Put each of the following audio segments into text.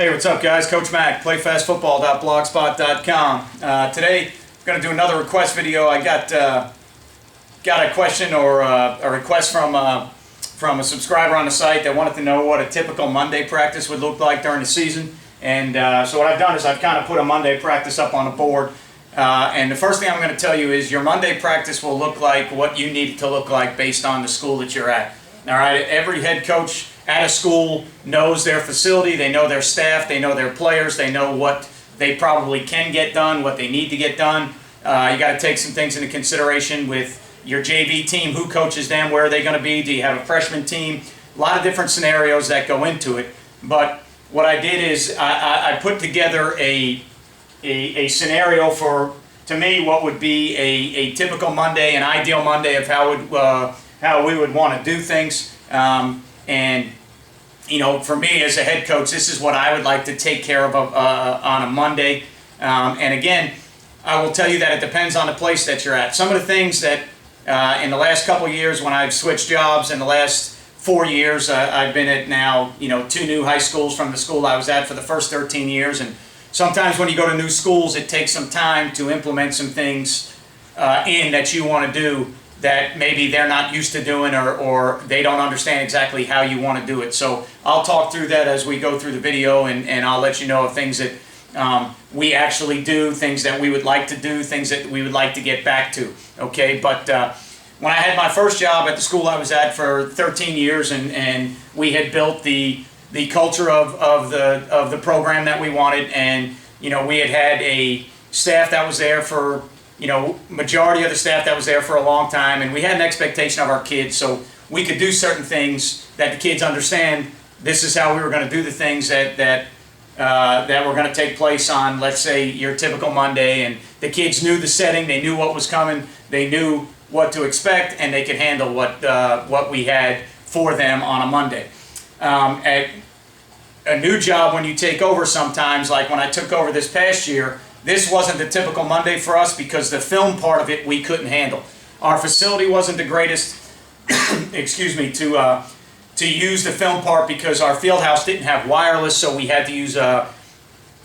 Hey, what's up, guys? Coach Mac, playfastfootball.blogspot.com. Today, I'm going to do another request video. I got a question or a request from a subscriber on the site that wanted to know what a typical Monday practice would look like during the season. And so what I've done is I've kind of put a Monday practice up on the board. And the first thing I'm going to tell you is your Monday practice will look like what you need it to look like based on the school that you're at. All right, every head coach at a school knows their facility, they know their staff, they know their players, they know what they probably can get done, what they need to get done. You got to take some things into consideration with your JV team, who coaches them, where are they going to be, do you have a freshman team, a lot of different scenarios that go into it. But what I did is I put together a scenario for, to me, what would be a typical Monday, an ideal Monday of how we would want to do things. And you know, for me as a head coach, this is what I would like to take care of on a Monday. And again, I will tell you that it depends on the place that you're at. Some of the things that in the last couple of years when I've switched jobs, in the last 4 years, I've been at now, 2 new high schools from the school I was at for the first 13 years. And sometimes when you go to new schools, it takes some time to implement some things in that you want to do that maybe they're not used to doing, or they don't understand exactly how you want to do it. So I'll talk through that as we go through the video, and I'll let you know of things that we actually do, things that we would like to do, things that we would like to get back to, okay? But when I had my first job at the school I was at for 13 years, and we had built the culture of the program that we wanted, and we had a staff that was there for majority of the staff that was there for a long time, and we had an expectation of our kids, so we could do certain things that the kids understand. This is how we were going to do the things that were going to take place on, let's say, your typical Monday, and the kids knew the setting, they knew what was coming, they knew what to expect, and they could handle what we had for them on a Monday. At a new job, when you take over sometimes, like when I took over this past year, this wasn't the typical Monday for us because the film part of it we couldn't handle. Our facility wasn't the greatest, excuse me, to use the film part because our field house didn't have wireless, so we had to use a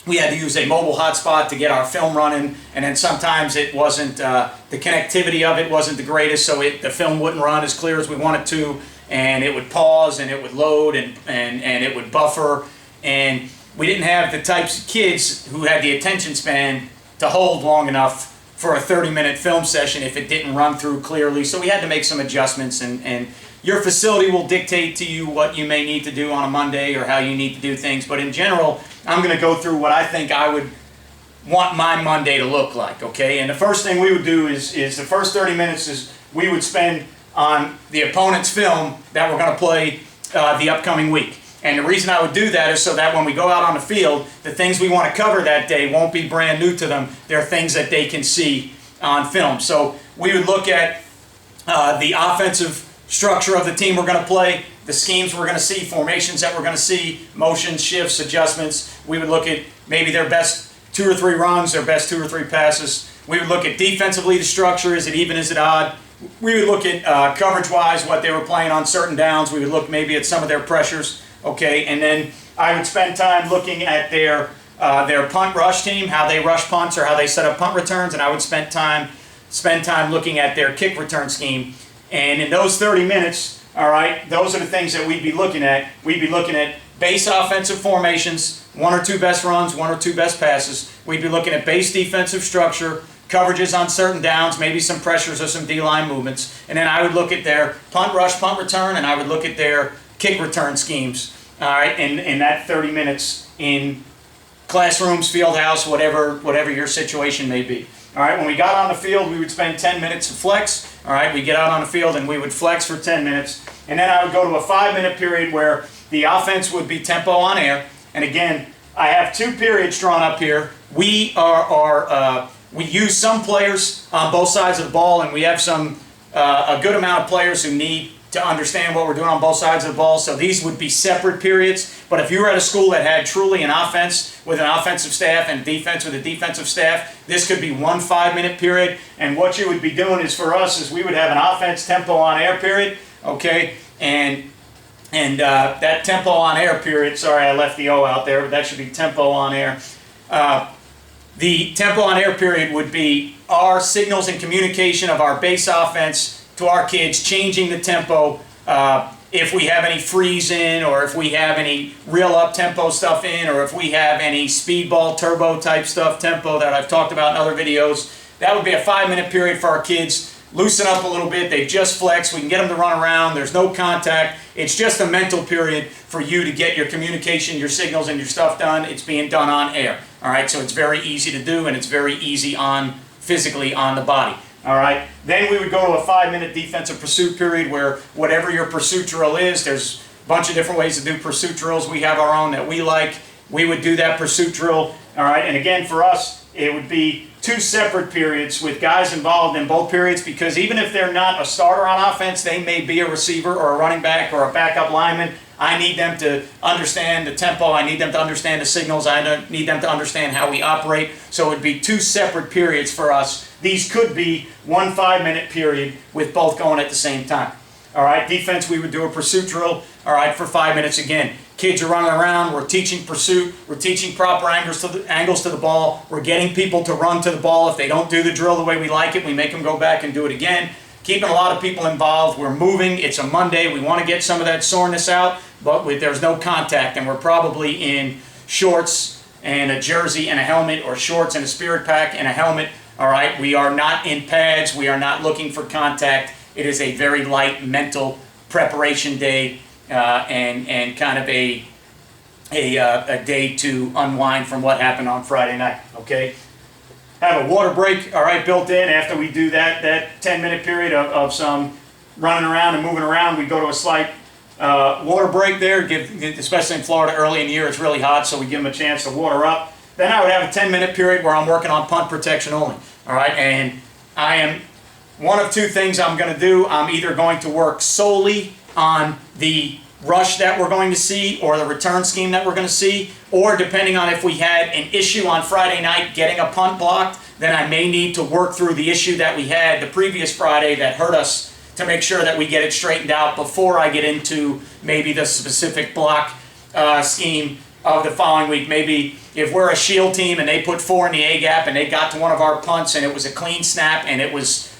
mobile hotspot to get our film running, and then sometimes it wasn't the connectivity of it wasn't the greatest, so the film wouldn't run as clear as we wanted to, and it would pause and it would load and it would buffer, and we didn't have the types of kids who had the attention span to hold long enough for a 30-minute film session if it didn't run through clearly. So we had to make some adjustments, and your facility will dictate to you what you may need to do on a Monday or how you need to do things. But in general, I'm going to go through what I think I would want my Monday to look like, okay? And the first thing we would do is the first 30 minutes is we would spend on the opponent's film that we're going to play the upcoming week. And the reason I would do that is so that when we go out on the field, the things we want to cover that day won't be brand new to them. They're things that they can see on film. So we would look at the offensive structure of the team we're going to play, the schemes we're going to see, formations that we're going to see, motions, shifts, adjustments. We would look at maybe their best 2 or 3 runs, their best 2 or 3 passes. We would look at defensively the structure. Is it even, is it odd? We would look at coverage-wise what they were playing on certain downs. We would look maybe at some of their pressures. Okay, and then I would spend time looking at their punt rush team, how they rush punts or how they set up punt returns, and I would spend time looking at their kick return scheme. And in those 30 minutes, all right, those are the things that we'd be looking at. We'd be looking at base offensive formations, 1 or 2 best runs, 1 or 2 best passes. We'd be looking at base defensive structure, coverages on certain downs, maybe some pressures or some D-line movements. And then I would look at their punt rush, punt return, and I would look at their kick return schemes. All right, in that 30 minutes in classrooms, field house, whatever your situation may be. All right, when we got on the field, we would spend 10 minutes of flex. All right, we get out on the field and we would flex for 10 minutes. And then I would go to a 5-minute period where the offense would be tempo on air. And again, I have 2 periods drawn up here. We use some players on both sides of the ball, and we have a good amount of players who need to understand what we're doing on both sides of the ball, so these would be separate periods. But if you were at a school that had truly an offense with an offensive staff and defense with a defensive staff, this could be 1 5-minute period. And what you would be doing is, for us, is we would have an offense tempo on air period, okay, and And that tempo on air period, sorry I left the O out there, but that should be tempo on air. The tempo on air period would be our signals and communication of our base offense to our kids, changing the tempo if we have any freeze in, or if we have any real up-tempo stuff in, or if we have any speedball, turbo type stuff, tempo that I've talked about in other videos. That would be a 5-minute period for our kids. Loosen up a little bit, they just flex, we can get them to run around, there's no contact. It's just a mental period for you to get your communication, your signals, and your stuff done. It's being done on air. All right, so it's very easy to do, and it's very easy physically on the body. All right, then we would go to a 5-minute defensive pursuit period where whatever your pursuit drill is, there's a bunch of different ways to do pursuit drills. We have our own that we like. We would do that pursuit drill. All right, and again, for us, it would be 2 separate periods with guys involved in both periods, because even if they're not a starter on offense, they may be a receiver or a running back or a backup lineman. I need them to understand the tempo. I need them to understand the signals. I need them to understand how we operate. So it would be 2 separate periods for us. These could be 1 5-minute period with both going at the same time. All right, defense, we would do a pursuit drill, all right, for 5 minutes again. Kids are running around, we're teaching pursuit, we're teaching proper angles to the ball, we're getting people to run to the ball. If they don't do the drill the way we like it, we make them go back and do it again. Keeping a lot of people involved, we're moving, it's a Monday, we want to get some of that soreness out, but there's no contact, and we're probably in shorts and a jersey and a helmet, or shorts and a spirit pack and a helmet, all right? We are not in pads, we are not looking for contact. It is a very light mental preparation day and kind of a day to unwind from what happened on Friday night, okay? Have a water break, all right, built in. After we do that 10-minute period of some running around and moving around, we go to a slight water break there, especially in Florida early in the year, it's really hot, so we give them a chance to water up. Then I would have a 10-minute period where I'm working on punt protection only, all right? And I am one of 2 things I'm going to do. I'm either going to work solely on the rush that we're going to see or the return scheme that we're going to see, or depending on if we had an issue on Friday night getting a punt blocked, then I may need to work through the issue that we had the previous Friday that hurt us to make sure that we get it straightened out before I get into maybe the specific block scheme of the following week. Maybe if we're a shield team and they put 4 in the A gap and they got to one of our punts and it was a clean snap and it was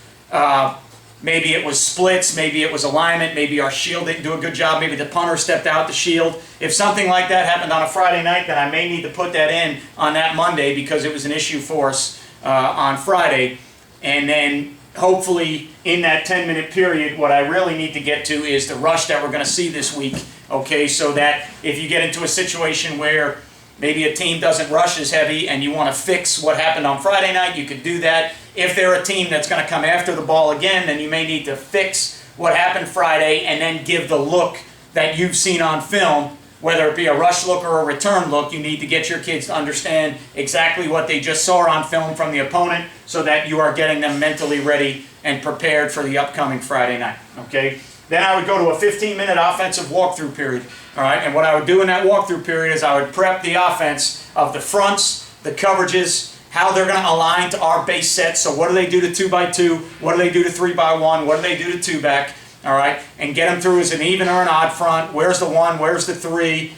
maybe it was splits, maybe it was alignment, maybe our shield didn't do a good job, maybe the punter stepped out the shield. If something like that happened on a Friday night, then I may need to put that in on that Monday because it was an issue for us on Friday. And then hopefully in that 10-minute period, what I really need to get to is the rush that we're going to see this week, okay, so that if you get into a situation where maybe a team doesn't rush as heavy and you want to fix what happened on Friday night, you could do that. If they're a team that's going to come after the ball again, then you may need to fix what happened Friday and then give the look that you've seen on film, whether it be a rush look or a return look. You need to get your kids to understand exactly what they just saw on film from the opponent so that you are getting them mentally ready and prepared for the upcoming Friday night, okay? Then I would go to a 15-minute offensive walkthrough period, all right? And what I would do in that walkthrough period is I would prep the offense of the fronts, the coverages, how they're going to align to our base set. So what do they do to 2x2? What do they do to 3x1? What do they do to 2-back? All right, and get them through as an even or an odd front. Where's the 1? Where's the 3?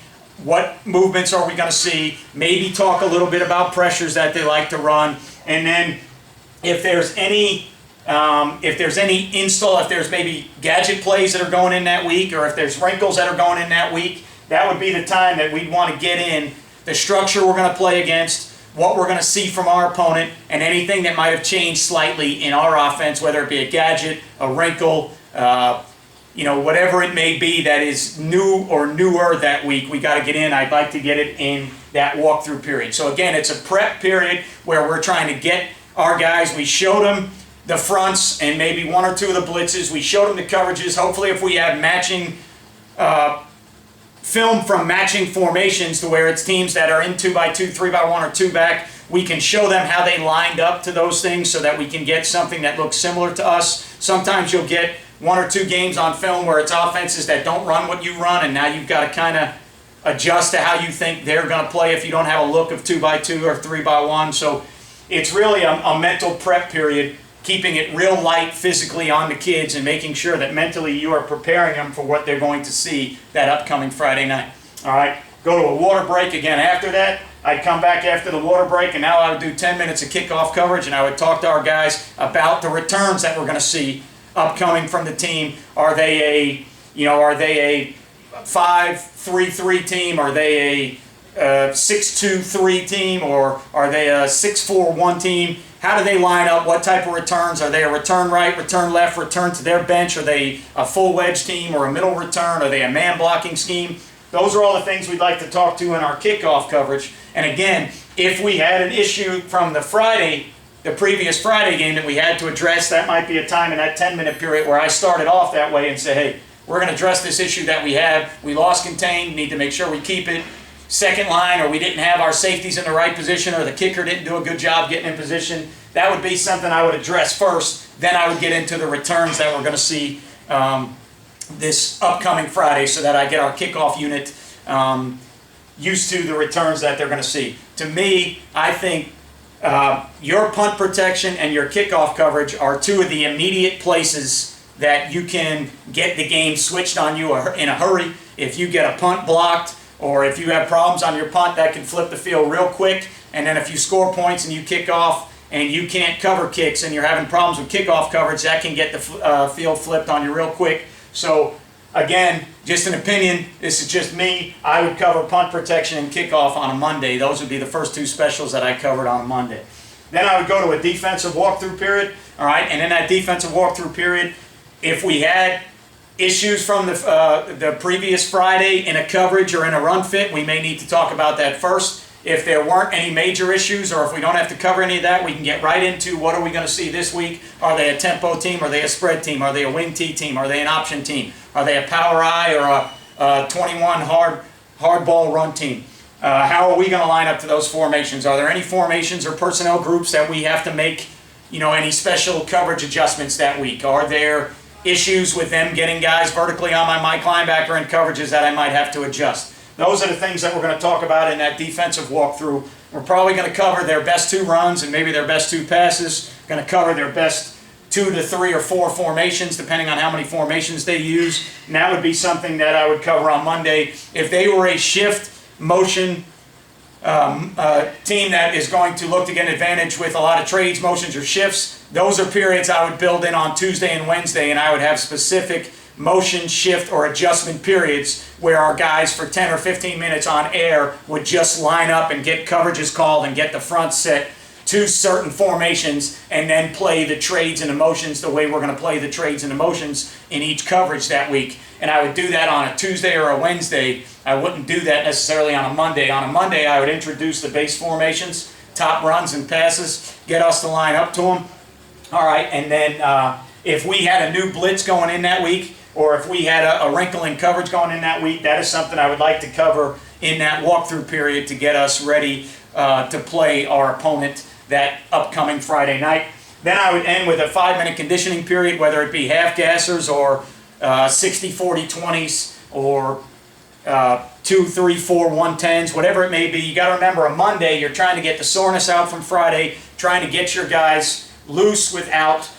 What movements are we going to see? Maybe talk a little bit about pressures that they like to run. And then if there's any install, if there's maybe gadget plays that are going in that week, or if there's wrinkles that are going in that week, that would be the time that we'd want to get in the structure we're going to play against, what we're going to see from our opponent, and anything that might have changed slightly in our offense, whether it be a gadget, a wrinkle, whatever it may be that is new or newer that week, we got to get in. I'd like to get it in that walkthrough period. So again, it's a prep period where we're trying to get our guys. We showed them the fronts and maybe 1 or 2 of the blitzes. We showed them the coverages. Hopefully if we have matching film from matching formations to where it's teams that are in 2x2, 3x1, or 2-back, we can show them how they lined up to those things so that we can get something that looks similar to us. Sometimes you'll get 1 or 2 games on film where it's offenses that don't run what you run, and now you've got to kind of adjust to how you think they're going to play if you don't have a look of 2x2 or 3x1. So it's really a mental prep period, keeping it real light physically on the kids and making sure that mentally you are preparing them for what they're going to see that upcoming Friday night. All right, go to a water break again after that. I'd come back after the water break, and now I would do 10 minutes of kickoff coverage, and I would talk to our guys about the returns that we're going to see upcoming from the team. Are they a 5-3-3 team? Are they a 6-2-3 team? Or are they a 6-4-1 team? How do they line up? What type of returns? Are they a return right, return left, return to their bench? Are they a full wedge team or a middle return? Are they a man blocking scheme? Those are all the things we'd like to talk to in our kickoff coverage. And again, if we had an issue from the previous Friday game that we had to address, that might be a time in that 10-minute period where I started off that way and say, hey, we're going to address this issue that we have. We lost contain, need to make sure we keep it. Second line, or we didn't have our safeties in the right position, or the kicker didn't do a good job getting in position. That would be something I would address first. Then I would get into the returns that we're going to see this upcoming Friday, so that I get our kickoff unit used to the returns that they're going to see. To me, I think your punt protection and your kickoff coverage are two of the immediate places that you can get the game switched on you in a hurry. If you get a punt blocked, or if you have problems on your punt, that can flip the field real quick. And then if you score points and you kick off and you can't cover kicks and you're having problems with kickoff coverage, that can get the field flipped on you real quick. So again, just an opinion, this is just me. I would cover punt protection and kickoff on a Monday. Those would be the first two specials that I covered on a Monday. Then I would go to a defensive walkthrough period. All right, and in that defensive walkthrough period, if we had issues from the previous Friday in a coverage or in a run fit, we may need to talk about that first. If there weren't any major issues, or if we don't have to cover any of that, we can get right into what are we going to see this week. Are they a tempo team? Are they a spread team? Are they a wing T team? Are they an option team? Are they a power I or a 21 hard ball run team? How are we going to line up to those formations? Are there any formations or personnel groups that we have to make, any special coverage adjustments that week? Are there issues with them getting guys vertically on my Mike linebacker and coverages that I might have to adjust? Those are the things that we're going to talk about in that defensive walkthrough. We're probably going to cover their best two runs and maybe their best two passes. Going to cover their best 2 to 3 or 4 formations, depending on how many formations they use. And that would be something that I would cover on Monday. If they were a shift motion team that is going to look to get an advantage with a lot of trades, motions, or shifts, those are periods I would build in on Tuesday and Wednesday, and I would have specific motion, shift, or adjustment periods where our guys for 10 or 15 minutes on air would just line up and get coverages called and get the front set to certain formations and then play the trades and emotions the way we're going to play the trades and emotions in each coverage that week. And I would do that on a Tuesday or a Wednesday. I wouldn't do that necessarily on a Monday. On a Monday, I would introduce the base formations, top runs and passes, get us to line up to them. All right, and then if we had a new blitz going in that week, or if we had a wrinkle in coverage going in that week, that is something I would like to cover in that walkthrough period to get us ready to play our opponent that upcoming Friday night. Then I would end with a 5-minute conditioning period, whether it be half gassers or 60-40-20s or 2, 3, 4, 110s, whatever it may be. You got to remember, a Monday, you're trying to get the soreness out from Friday, trying to get your guys loose without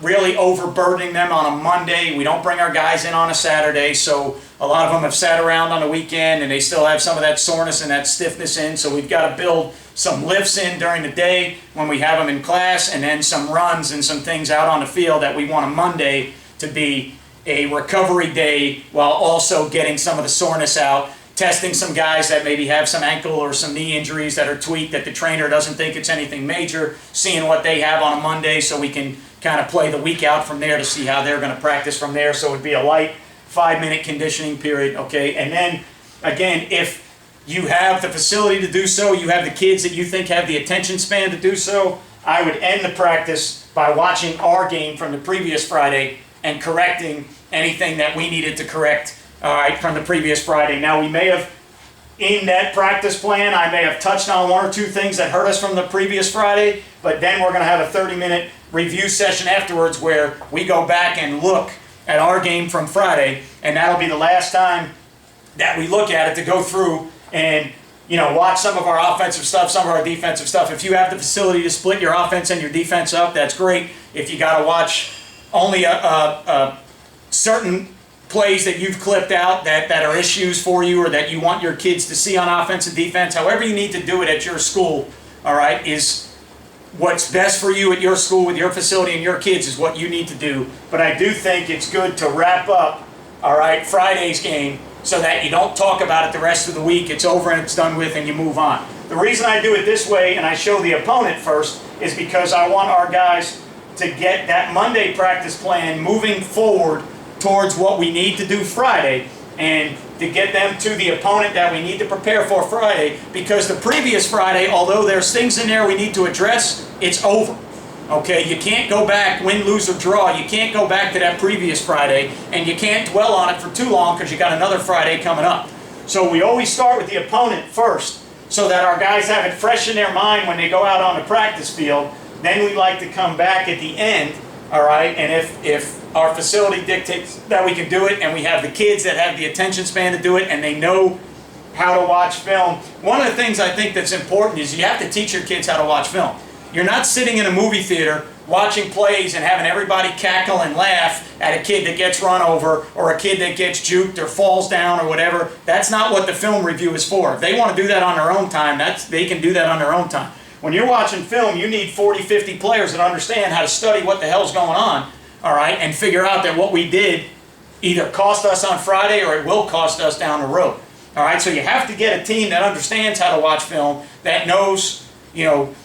really overburdening them on a Monday. We don't bring our guys in on a Saturday, so a lot of them have sat around on the weekend and they still have some of that soreness and that stiffness in, so we've got to build some lifts in during the day when we have them in class, and then some runs and some things out on the field that we want a Monday to be a recovery day while also getting some of the soreness out, testing some guys that maybe have some ankle or some knee injuries that are tweaked that the trainer doesn't think it's anything major, seeing what they have on a Monday so we can kind of play the week out from there to see how they're going to practice from there. So it would be a light 5-minute conditioning period, okay? And then, again, if you have the facility to do so, you have the kids that you think have the attention span to do so, I would end the practice by watching our game from the previous Friday and correcting anything that we needed to correct, all right, from the previous Friday. Now, we may have, in that practice plan, I may have touched on 1 or 2 things that hurt us from the previous Friday, but then we're going to have a 30-minute review session afterwards where we go back and look at our game from Friday, and that'll be the last time that we look at it to go through and watch some of our offensive stuff, some of our defensive stuff. If you have the facility to split your offense and your defense up, that's great. If you got to watch only a certain plays that you've clipped out that are issues for you or that you want your kids to see on offense and defense, however you need to do it at your school, all right, is what's best for you at your school with your facility and your kids is what you need to do. But I do think it's good to wrap up, all right, Friday's game so that you don't talk about it the rest of the week. It's over and it's done with and you move on. The reason I do it this way and I show the opponent first is because I want our guys to get that Monday practice plan moving forward towards what we need to do Friday and to get them to the opponent that we need to prepare for Friday, because the previous Friday, although there's things in there we need to address, it's over. Okay, you can't go back, win, lose, or draw. You can't go back to that previous Friday, and you can't dwell on it for too long because you got another Friday coming up. So we always start with the opponent first so that our guys have it fresh in their mind when they go out on the practice field. Then we like to come back at the end, all right, and if our facility dictates that we can do it and we have the kids that have the attention span to do it and they know how to watch film. One of the things I think that's important is you have to teach your kids how to watch film. You're not sitting in a movie theater watching plays and having everybody cackle and laugh at a kid that gets run over or a kid that gets juked or falls down or whatever. That's not what the film review is for. If they want to do that on their own time, they can do that on their own time. When you're watching film, you need 40, 50 players that understand how to study what the hell's going on, all right, and figure out that what we did either cost us on Friday or it will cost us down the road. All right, so you have to get a team that understands how to watch film, that knows,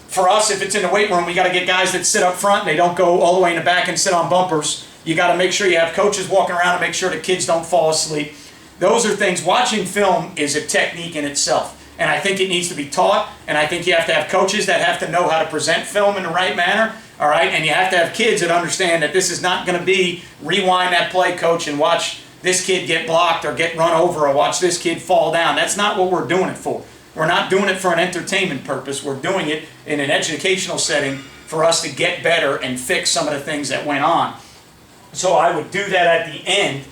for us, if it's in the weight room, we got to get guys that sit up front and they don't go all the way in the back and sit on bumpers. You got to make sure you have coaches walking around and make sure the kids don't fall asleep. Those are things. Watching film is a technique in itself. And I think it needs to be taught, and I think you have to have coaches that have to know how to present film in the right manner, all right? And you have to have kids that understand that this is not going to be rewind that play, coach, and watch this kid get blocked or get run over or watch this kid fall down. That's not what we're doing it for. We're not doing it for an entertainment purpose. We're doing it in an educational setting for us to get better and fix some of the things that went on. So I would do that at the end,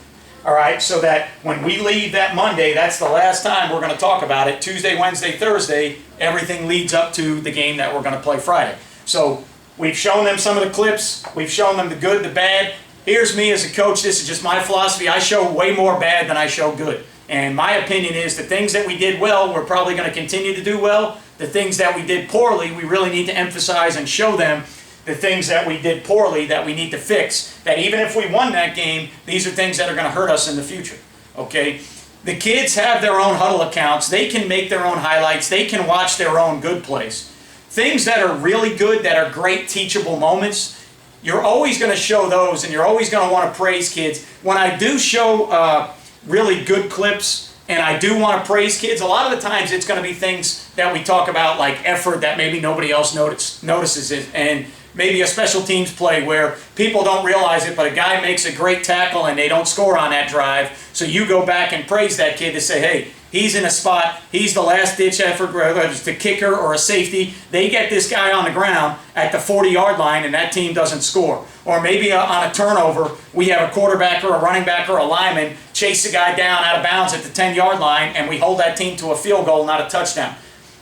all right, so that when we leave that Monday, that's the last time we're going to talk about it. Tuesday, Wednesday, Thursday, everything leads up to the game that we're going to play Friday. So we've shown them some of the clips. We've shown them the good, the bad. Here's me as a coach. This is just my philosophy. I show way more bad than I show good. And my opinion is the things that we did well, we're probably going to continue to do well. The things that we did poorly, we really need to emphasize and show them the things that we did poorly that we need to fix. That even if we won that game, these are things that are going to hurt us in the future. Okay? The kids have their own huddle accounts. They can make their own highlights. They can watch their own good plays. Things that are really good, that are great teachable moments, you're always going to show those and you're always going to want to praise kids. When I do show really good clips and I do want to praise kids, a lot of the times it's going to be things that we talk about like effort that maybe nobody else notices it, and maybe a special teams play where people don't realize it, but a guy makes a great tackle and they don't score on that drive. So you go back and praise that kid to say, hey, he's in a spot, he's the last-ditch effort, whether it's the kicker or a safety. They get this guy on the ground at the 40-yard line and that team doesn't score. Or maybe on a turnover, we have a quarterback or a running back or a lineman chase the guy down out of bounds at the 10-yard line and we hold that team to a field goal, not a touchdown.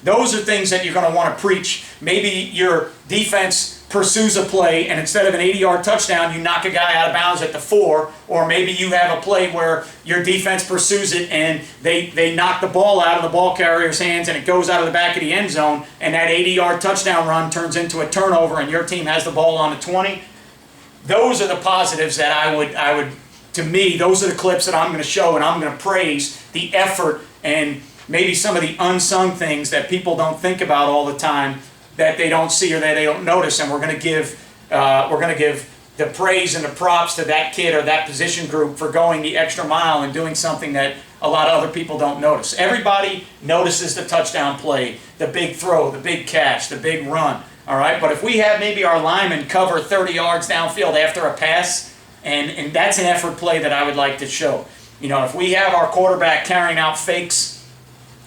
Those are things that you're going to want to preach. Maybe your defense pursues a play and instead of an 80-yard touchdown, you knock a guy out of bounds at the 4, or maybe you have a play where your defense pursues it and they knock the ball out of the ball carrier's hands and it goes out of the back of the end zone and that 80-yard touchdown run turns into a turnover and your team has the ball on the 20. Those are the positives that I would, to me, those are the clips that I'm going to show and I'm going to praise the effort and maybe some of the unsung things that people don't think about all the time, that they don't see or that they don't notice, and we're going to give the praise and the props to that kid or that position group for going the extra mile and doing something that a lot of other people don't notice. Everybody notices the touchdown play, the big throw, the big catch, the big run. All right, but if we have maybe our linemen cover 30 yards downfield after a pass, and that's an effort play that I would like to show. If we have our quarterback carrying out fakes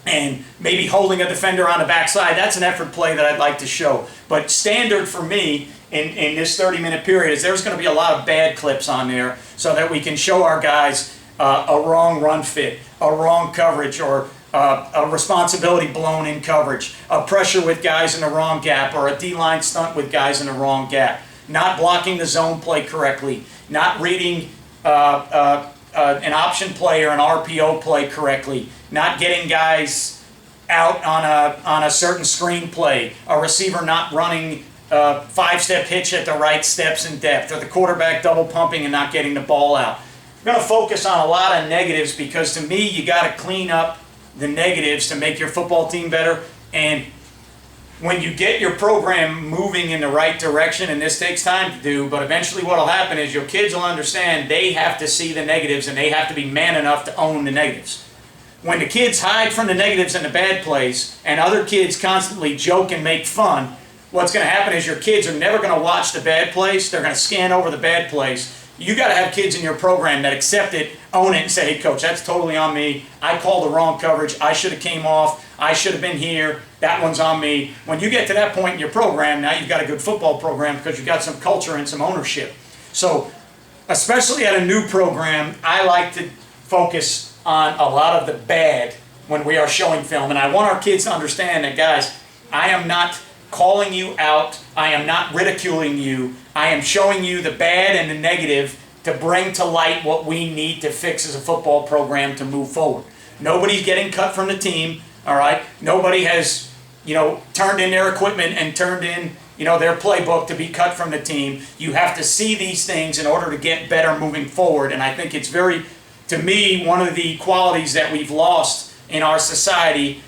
and maybe holding a defender on the backside, that's an effort play that I'd like to show. But standard for me in this 30-minute period is there's going to be a lot of bad clips on there so that we can show our guys a wrong run fit, a wrong coverage, or a responsibility blown in coverage, a pressure with guys in the wrong gap, or a D-line stunt with guys in the wrong gap, not blocking the zone play correctly, not reading an option play or an RPO play correctly, not getting guys out on a certain screen play, a receiver not running a 5-step hitch at the right steps and depth, or the quarterback double pumping and not getting the ball out. I'm going to focus on a lot of negatives because to me you got to clean up the negatives to make your football team better. And when you get your program moving in the right direction, and this takes time to do, but eventually what will happen is your kids will understand they have to see the negatives and they have to be man enough to own the negatives. When the kids hide from the negatives and the bad plays and other kids constantly joke and make fun, what's going to happen is your kids are never going to watch the bad plays. They're going to scan over the bad plays. You got to have kids in your program that accept it, own it, and say, hey, coach, that's totally on me. I called the wrong coverage. I should have came off. I should have been here. That one's on me. When you get to that point in your program, now you've got a good football program because you've got some culture and some ownership. So, especially at a new program, I like to focus on a lot of the bad when we are showing film. And I want our kids to understand that, guys, I am not calling you out. I am not ridiculing you. I am showing you the bad and the negative to bring to light what we need to fix as a football program to move forward. Nobody's getting cut from the team, all right? Nobody has, turned in their equipment and turned in, their playbook to be cut from the team. You have to see these things in order to get better moving forward. And I think it's to me, one of the qualities that we've lost in our society,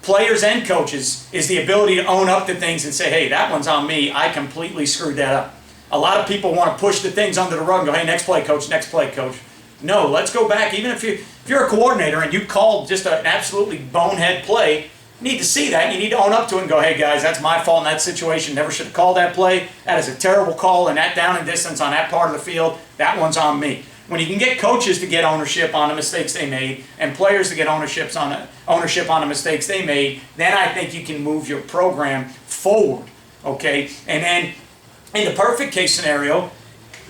players and coaches, is the ability to own up to things and say, hey, that one's on me. I completely screwed that up. A lot of people want to push the things under the rug and go, hey, next play, coach, next play, coach. No, let's go back. Even if you're a coordinator and you called just an absolutely bonehead play, you need to see that. You need to own up to it and go, hey, guys, that's my fault in that situation. Never should have called that play. That is a terrible call, and that down and distance on that part of the field, that one's on me. When you can get coaches to get ownership on the mistakes they made and players to get ownership on the mistakes they made, then I think you can move your program forward, okay? And then in the perfect case scenario,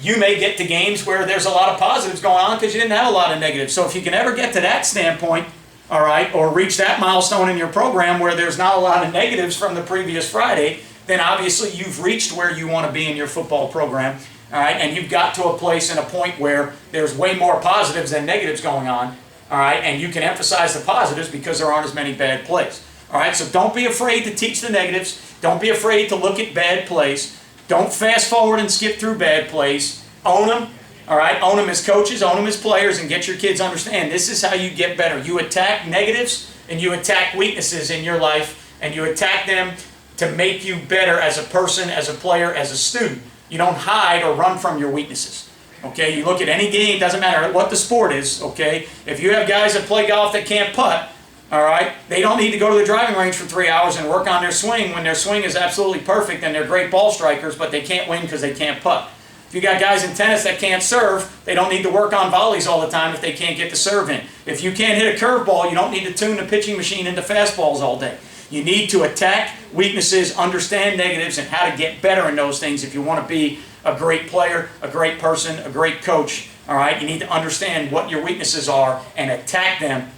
you may get to games where there's a lot of positives going on because you didn't have a lot of negatives. So if you can ever get to that standpoint, all right, or reach that milestone in your program where there's not a lot of negatives from the previous Friday, then obviously you've reached where you want to be in your football program. All right, and you've got to a place and a point where there's way more positives than negatives going on, all right, and you can emphasize the positives because there aren't as many bad plays. All right, so don't be afraid to teach the negatives. Don't be afraid to look at bad plays. Don't fast forward and skip through bad plays. Own them, all right, own them as coaches, own them as players, and get your kids to understand this is how you get better. You attack negatives and you attack weaknesses in your life, and you attack them to make you better as a person, as a player, as a student. You don't hide or run from your weaknesses, okay? You look at any game, doesn't matter what the sport is, okay? If you have guys that play golf that can't putt, all right, they don't need to go to the driving range for 3 hours and work on their swing when their swing is absolutely perfect and they're great ball strikers, but they can't win because they can't putt. If you got guys in tennis that can't serve, they don't need to work on volleys all the time if they can't get the serve in. If you can't hit a curveball, you don't need to tune the pitching machine into fastballs all day. You need to attack weaknesses, understand negatives, and how to get better in those things if you want to be a great player, a great person, a great coach. All right, you need to understand what your weaknesses are and attack them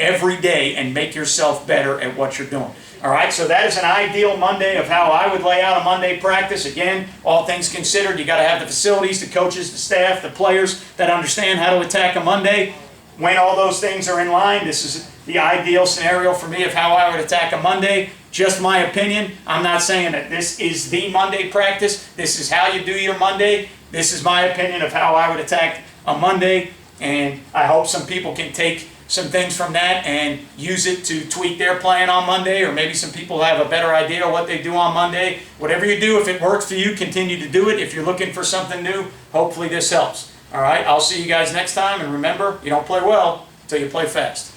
every day and make yourself better at what you're doing. All right, so that is an ideal Monday of how I would lay out a Monday practice. Again, all things considered, you got to have the facilities, the coaches, the staff, the players that understand how to attack a Monday. When all those things are in line, this is the ideal scenario for me of how I would attack a Monday. Just my opinion. I'm not saying that this is the Monday practice. This is how you do your Monday. This is my opinion of how I would attack a Monday. And I hope some people can take some things from that and use it to tweak their plan on Monday, or maybe some people have a better idea of what they do on Monday. Whatever you do, if it works for you, continue to do it. If you're looking for something new, hopefully this helps. All right, I'll see you guys next time, and remember, you don't play well until you play fast.